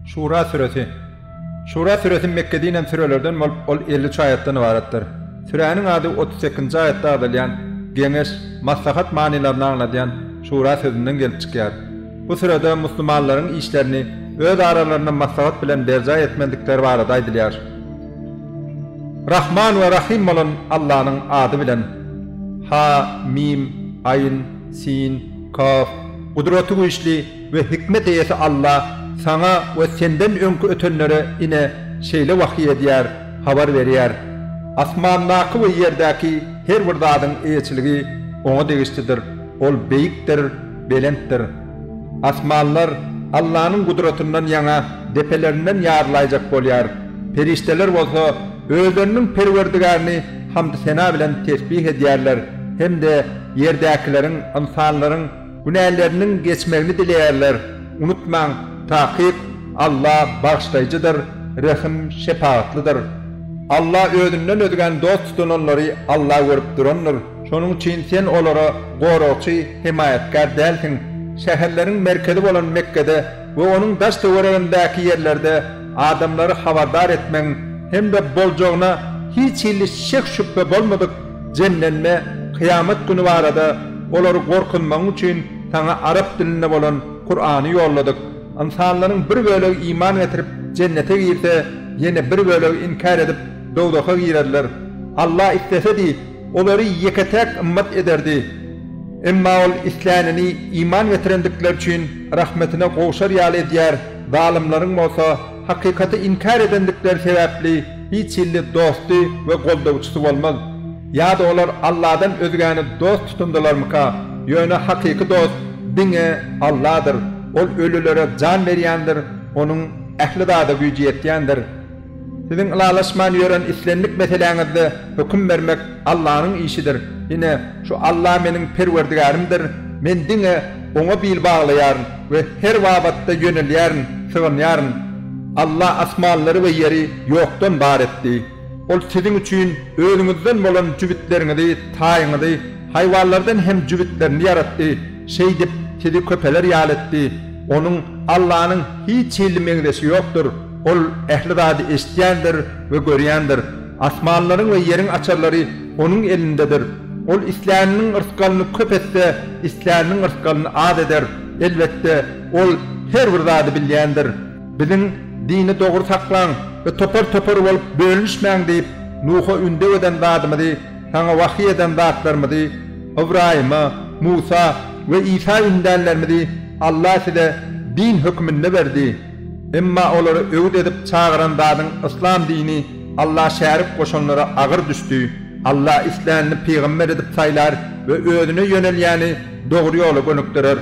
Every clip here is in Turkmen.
Şura suresi. Şura suresi Mekke'de inen sürelerden ol 50 ayetden ibaretdir. Sürenin adı 38. ayette adalayan geniş maslahat manilerini anlatan Şura sözünden gelip çıkıyor. Bu sırada Müslümanların işlerini öz aralarına maslahat bilen berca etmedikleri barada aydılar. Rahman ve Rahim olan Allah'ın adı bilen Ha, Mim, Ayn, Sin, Kaf, kudreti güçlü ve hikmet eyesi Allah sana ve senden önkü ötenlere ine şeyle vahiy ediyor, haber veriyor. Asmandaki ve yerdeki her bir zadın eyçiligi ona değiştidir. Ol beyiktir, belenttir. Asmanlar Allah'ın kudretinden yana depelerinden yarlayacak bolýar. Perişteler bolsa özlerinin perverdigarini hamd sena bilen tesbih edýärler. Hem de yerdekilerin, insanların günahlarının geçmegini dileýärler. Unutmaň, takip Allah bağışlayıcıdır, rahim şefaatlidir. Allah özünden ödügen dost tutanları Allah görüp duranlar. Şonun için sen olara gorukçy, himayetkar dälsin. Şäherleriň merkezi bolan Mekke'de ve onun daş töweregindäki yerlerde adamları habardar etmeň hem de boljogyna hiç illi şek şüphe bolmadyk cennetme kıyamet günü barada olary gorkunmaň üçin sana Arap diline bolan Kur'any yolladyk. İnsanlaryň bir bölegi iman getirip cennete girse, yine bir bölegi inkar edip dowdaha girerler. Allah istesedi, olary yeketek ümmet ederdi. Emma ol İslam'ını iman getirendikler üçin rahmetine gowşar ýaly edýär. Zalimlaryň bolsa hakykata inkar edendikler sebäpli hiç illi dostu ve goldawçysy bolmaz. Ya da olar Allah'dan özgäni dost tutundylarmyka? Ýöne hakyky dost diňe Allah'dır. Ol ölülere can berýändir, onun ähli zada güýji ýetýändir. Siziň ilalaşman ýören islenlik meseleňizde hüküm vermek Allah'ın işidir. Yine şu Allah meniň perwerdigarimdir. Men diňe oňa bil baglaýar we her wagtda ýönelýär, sığynýar. Allah asmanlary we ýeri ýokdan bar etdi. Ol siziň üçin özüňizden bolan jübitleriňizi, taýyňyzy, haýwanlardan hem jübitlerini ýaratdy. Şey dip sizi köpeler ýal etdi. Onun Allah'ın hiç ilmeňdesi ýokdur. Ol ähli zady eşitýändir we görýändir. Asmanlaryň we ýeriň açarlary onun elindedir. Ol İslamyň ırskalyny köp etse, İslamyň ırskalyny ad eder. Elbetde ol her bir zady bilýändir. Biziň dini dogry saklaň we topar bolup bölünişmäň diýip Nuh'a ünde eden zadymydy, sana wahy eden zatlarmydy, Ibrahim'a, Musa ve İsa ündenlermidi Allah size din hükmünde verdi. Emma olary öwüt edip çağıran zadyň İslam dini Allah şärip goşanlara agyr düşdi. Allah İslam'yny peýgamber edip saýlar ve özüne ýönelýäni dogry ýola gönükdirer.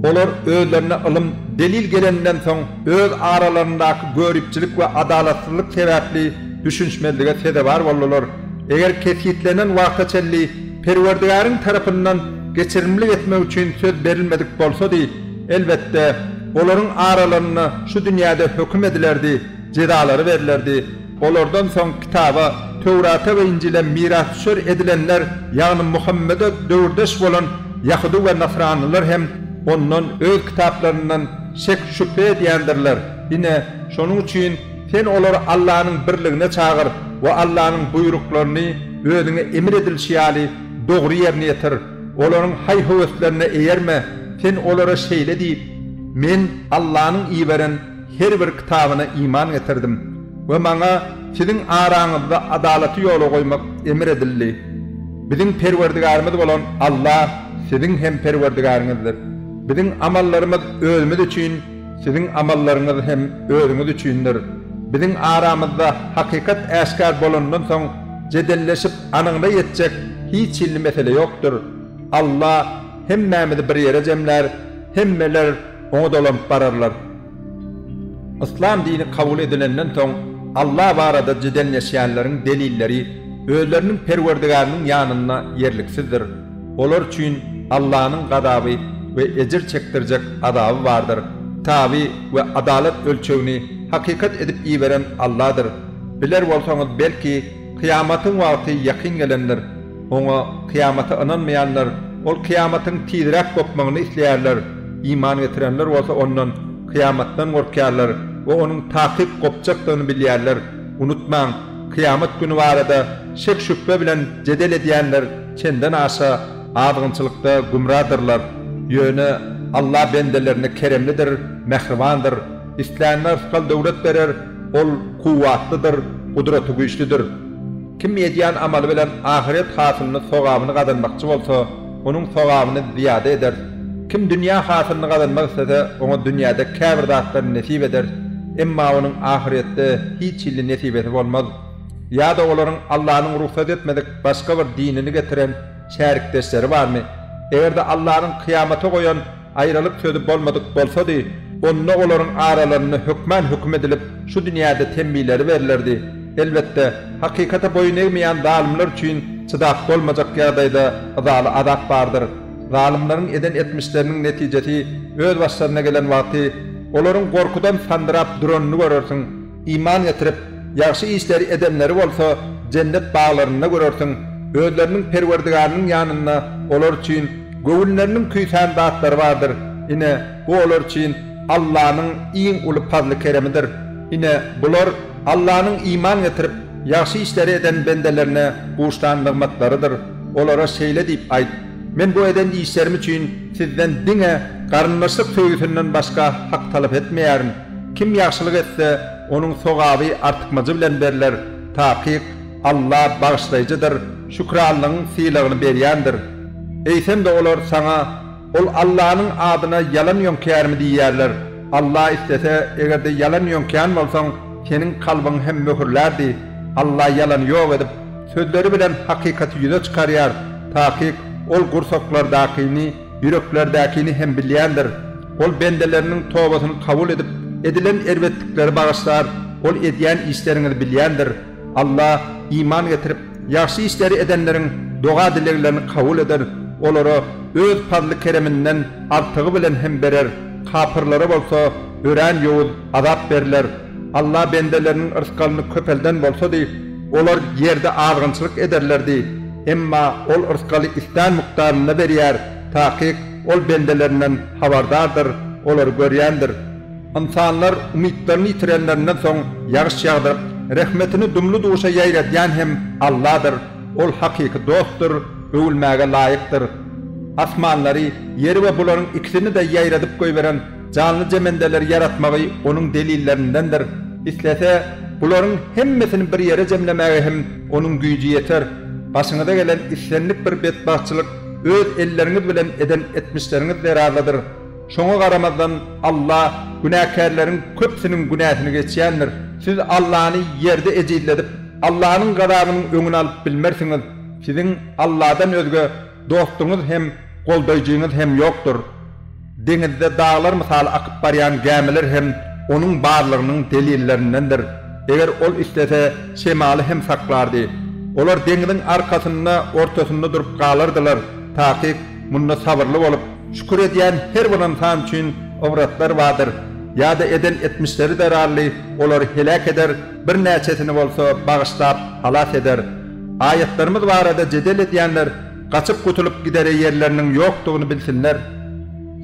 Olar özlerine ilm delil gelenden soň öz aralaryndaky görüpçilik we adalatlylyk sebäpli düşünşmezlige sedebar bolurlar. Eger kesitlenen wagtçely Perwerdigariň tarapyndan geçirimli etmek üçin söz berilmedik bolsa di, elbette olaryň aralaryna şu dünýäde hökm edilerdi, jedalary berilerdi. Olardan soň kitaba, Tewrata we İncile mirasçy edilenler, ýagny Muhammede döwürdeş bolan Ýahudy we Nasranylar hem ondan öz kitaplaryndan şek şüphe edýändirler. Ine şonuň üçin sen olary Allah'ın birligine çağır we Allah'ın buýruklaryny özüňe emir edilşi ýaly dogry ýerine ýetir. Olaryň haý-höweslerine eýerme, sen olara şeýle diýip, men Allah'ın iýberen her bir kitabyna iman getirdim we maňa siziň araňyzda adalaty ýola goýmak emir edildi. Biziň perwerdigarymyz bolan Allah siziň hem perwerdigaryňyzdyr. Biziň amallarymyz özümüz üçin, siziň amallaryňyz hem özüňiz üçindir. Biziň aramyzda hakykat äşkar bolandan soň jedelleşip anyňda ýetjek hiç illi mesele ýokdur. Allah hemmemizi bir yere jemler, hemmeler oňa dolanıp bararlar. İslam dini kabul edilenden soň Allah barada jedelleşýänleriň delilleri özleriniň perwerdigarynyň ýanyna ýerliksizdir. Olar üçin Allah'ın gadaby we ejir çekdirjek adaby bardyr. Tabi we adalet ölçegini hakikat edip iýberen Allah'dır. Biler bolsaňyz belki kıyamatyň wagty ýakyn gelenler, oňa kıyamata inanmaýanlar, ol kıyamatyň tizrak gopmagyny isleýärler. İman getirenler bolsa ondan kıyamatdan gorkýarlar. ve onun takip kopacaklarını bilýärler. Unutmaň, kıyamet günü barada şek şüphe bilen jedel edýänler çenden aşa adgynçylykda gumradyrlar. Ýöne Allah bendelerine keremlidir, mehribandır. İslämler kal döwlet berer, ol kuwatlydyr, gudraty güýçlidir. Kim edýän amaly bilen ahiret hasylyny sogabyny kazanmakçy bolsa, onuň sogabyny ziýade eder. Kim dünýä hasylyny kazanmak istese, oňa dünýäde käbir zatlar nesip eder. Emma onuň ahiretde hiç ýyly nesibeti bolmaz. Ýa-da olaryň Allahyň ruhsat etmedik başga bir dinini getiren şärikdeşleri barmy? Egerde Allahyň kıyamata goýan aýralyk sözi bolmadyk bolsady, onda olaryň aralaryny hükmän hüküm edilip şu dünýäde tembileri berilirdi. Elbette hakykata boyun eýmeýän zalimler üçin çydak bolmajak ýagdaýda azaly azap bardyr. Zalimlaryň eden etmişleriniň netijesi öz başlaryna gelen wagty olaryň gorkudan sandyrap duranyny görersiň. İman getirip ýaxşy işleri edenleri bolsa cennet baglaryna görersiň. Özleriniň perwerdigarynyň ýanyna olar üçin göwünleriniň küýsän zatlary bardyr. Ine bu olar üçin Allahyň iň uly fazly keremidir. Ine bular Allahyň iman getirip ýaxşy işleri eden bendelerine buğuşlandyqmatlarydyr. Olara şeýle diýip aýt: men bu eden işlerim üçin sizden diňe garynlaşyk söýgüsinden başga hak talap etmeýärin. Kim ýaxşylyk etse, onuň sogaby artykmajy bilen berler. Taýyk Allah bağışlayıcıdır, şükranlygyň syýlagyny berýändir. Eýsem de olar sana, ol Allahyň adyna yalan ýönkärmi diýýärler. Allah istese, egerde yalan ýönkän bolsaň, senin kalbyň hem möhürlerdi. Allah yalan ýok edip, sözleri bilen hakykaty ýüze çykarýar. Taýyk ol gursaklardakyny, ýüreklerdäkini hem bilýändir. Ol bendeleriniň tobasyny kabul edip, edilen erwetlikleri bağışlar, ol edýän işleriňi bilýändir. Allah iman getirip ýaxşy işleri edenleriň doga dileklerini kabul eder. Olara öz fazly kereminden artygy bilen hem berer. Kapyrlara bolsa örän ýowuz azap berler. Allah bendeleriniň ırskalyny köpelden bolsady, olar ýerde argynçylyk ederlerdi. Emma ol ırskaly istan mukdaryna berýär. Taýyk ol bendelerinden habardardyr, olar görýändir. İnsanlar umytlaryny ýitirenlerinden soň ýağış ýagdyryp rahmetini dumlu duşa ýaýradýan hem Allah'dır. Ol hakyky dostdur, öwülmäge laýykdyr. Asmanlary, ýeri we bularyň ikisini de ýaýradyp goýberen canly jemendeler yaratmagy onuň delillerindendir. Islese, bularyň hemmesini bir ýere jemlemäge hem onuň güýji ýeter. Başyňyza gelen islenlik bir betbaççylyk öz elleriniz bilen eden etmişleriniz zerarlıdır. Şoňa garamazdan Allah günäkärleriň köpsiniň günäsini geçýändir. Siz Allahyny ýerde ejilledip, Allahyň gadabynyň öňüne alyp bilmersiňiz. Siziň Allahdan özge dostuňyz hem goldaýjyňyz hem ýokdur. Deňizde dağlar misal akyp barýan gämiler hem onuň barlygynyň delillerindendir. Eger ol istese şemaly hem saklardy. Olar deňiziň arkasynda, ortasynda durup galardylar. Taýyk munda sabırly bolup şükür edýän her bir insan üçin obratlar vardır. Ýa-da eden etmişleri derarly, olar helak eder, bir näçesini bolsa bağışlap halas eder. Ayetlerimiz barada jedel edýänler gaçyp gutulup gidere ýerleriniň ýokdugyny bilsinler.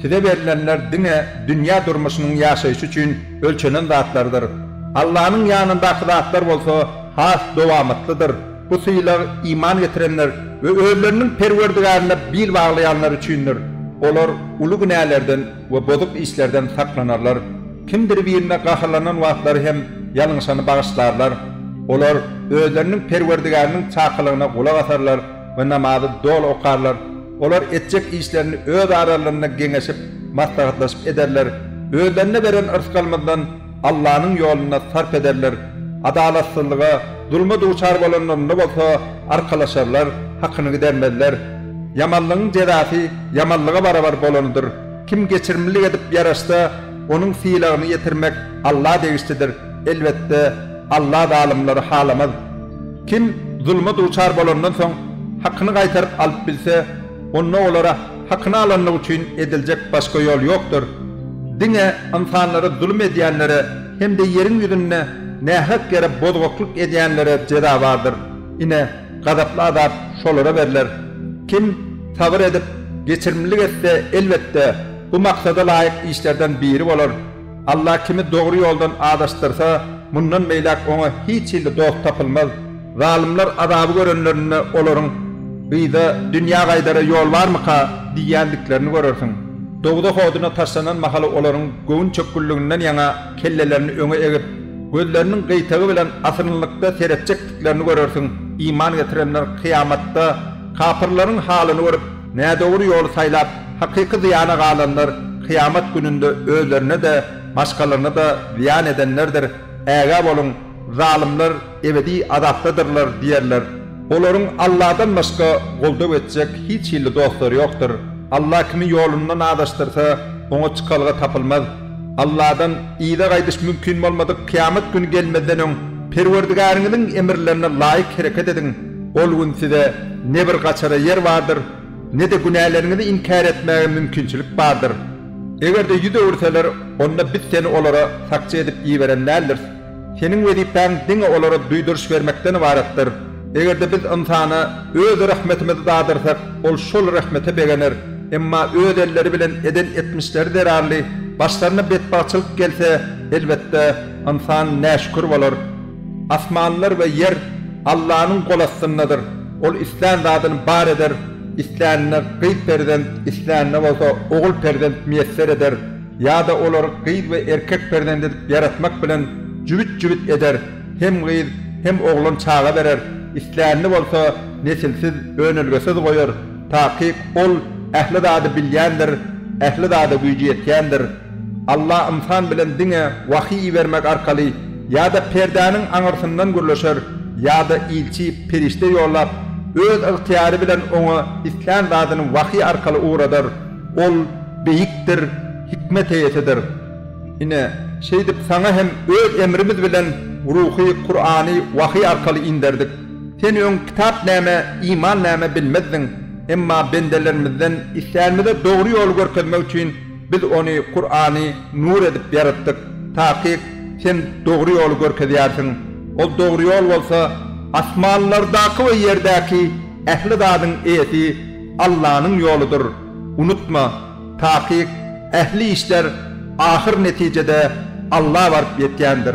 Size berilenler diňe dünýä durmuşynyň ýaşaýyşy üçin ölçenen zatlardyr. Allahyň ýanyndaky zatlar bolsa has dowamatlydyr. Bu syýlar iman getirenler we özleriniň perwerdigaryna bil baglayanlar üçindir. Olar uly günälerden we bozuk işlerden saklanarlar. Kimdir birine gaharlanan wagtlary hem ýalňyşany bağışlarlar. Olar özleriniň perwerdigarynyň çakylygyna gulak asarlar we namazy dol okarlar. Olar etjek işlerini öz aralarına geňeşip maslahatlaşyp ederler. Özlerine beren ırskалmazdan Allahyň ýoluna sarp ederler. Adalatsyzlyga, zulma duçar bolanlarna bolsa arkalaşarlar, hakyny gidermezler. Yamanlygyň jezasy yamanlyga barabar bolanydyr. Kim geçirmeli edip ýaraşsa, onuň syýlagyny ýetirmek Allah degişdidir. Elbetde Allah zalimleri halamaz. Kim zulma duçar bolandan soň hakyny gaýtaryp alyp bilse, onda olara hakyny alanlyk üçin ediljek başga ýol ýokdur. Diňe insanlara zulm edýänlere hem de ýeriň ýüzüne nähak ýere bozgoklyk edýänlere jeda bardyr. Ine gazaply azap şolara berler. Kim sabır edip geçirmeli etse elbette bu maksada laýyk işlerden biri bolar. Allah kimi doğru yoldan adaştırsa, bundan meylak ona hiç ile dost tapılmaz. Zalimler azabı görenlerine olurun. Bıyda dünya gaydara yol var mı ka diyendiklerini görürsün. Doğuda hoduna taşlanan mahalı olurun göğün çökküllüğünden yana kellelerini öne egip, gözlerinin gıytağı bilen asırlıkta seyredecektiklerini görürsün. İman getirenler kıyamatta kapırların halini görüp, ne doğru yolu saylap, hakiki ziyana kalanlar kıyamet gününde özlerine de, başkalarına da ziyan edenlerdir. Eğab olun, zalimler ebedi azaptadırlar diyerler. Olorun Allah'dan başka golda edecek hiç ile dostları yoktur. Allah kimi yolundan adaştırsa ona çıkalga tapılmaz. Allah'dan iyide gaydış mümkün olmadık kıyamet günü gelmeden ön Perverdigarınızın emirlerine layık hareket edin. Ol gün size ne bir kaçara yer vardır, ne de günahlarınızı inkar etmeye mümkünçülük vardır. Eğer de yüze vursalar, onda biz seni olara sakçı edip iyi verenlerdir. Senin vezifen dine olara duyduruş vermekten ibarettir. Eğer de biz insana öz rahmetimizi dağıtırsak, ol şol rahmete beğenir. Emma öz elleri bilen eden etmişleri derarlı, başlarına bedbahtçılık gelse, elbette insan neşkür olur. Asmanlar ve yer Allah'ın kol astındadır. Ol İslam zadını bar eder. İslam'ına kıyıt perdent, İslam'ına olsa oğul perdent müyesser eder. Ya da olur kıyıt ve erkek perdent edip yaratmak bilen cübüt eder. Hem kıyıt hem oğlun çağa verer. İslam'ına olsa nesilsiz önülgesiz koyar. Takip ol ehli dadı bilyendir, ehli dadı gücü yetkendir. Allah insan bilen dine vahiy vermek arkalı ya da perdenin anırsından gürleşer ya da ilçi perişte yollap öz ihtiyarı bilen ona İslam zadının vahiy arkalı uğradır. Ol beyiktir, hikmet eyetidir. Yine şeydip sana hem öz emrimiz bilen ruhi Kur'an'ı vahiy arkalı indirdik. Sen ön kitap neme, iman neme bilmezdin. Emma bendelerimizden İslam'da doğru yol görkezmek için biz onu Kur'an'ı nur edip yarattık. Takip sen doğru yolu görkezersin. O doğru yol olsa asmanlardaki ve yerdeki ehli dadın eyeti Allah'ın yoludur. Unutma, takip ehli işler ahir neticede Allah varıp yetkendir.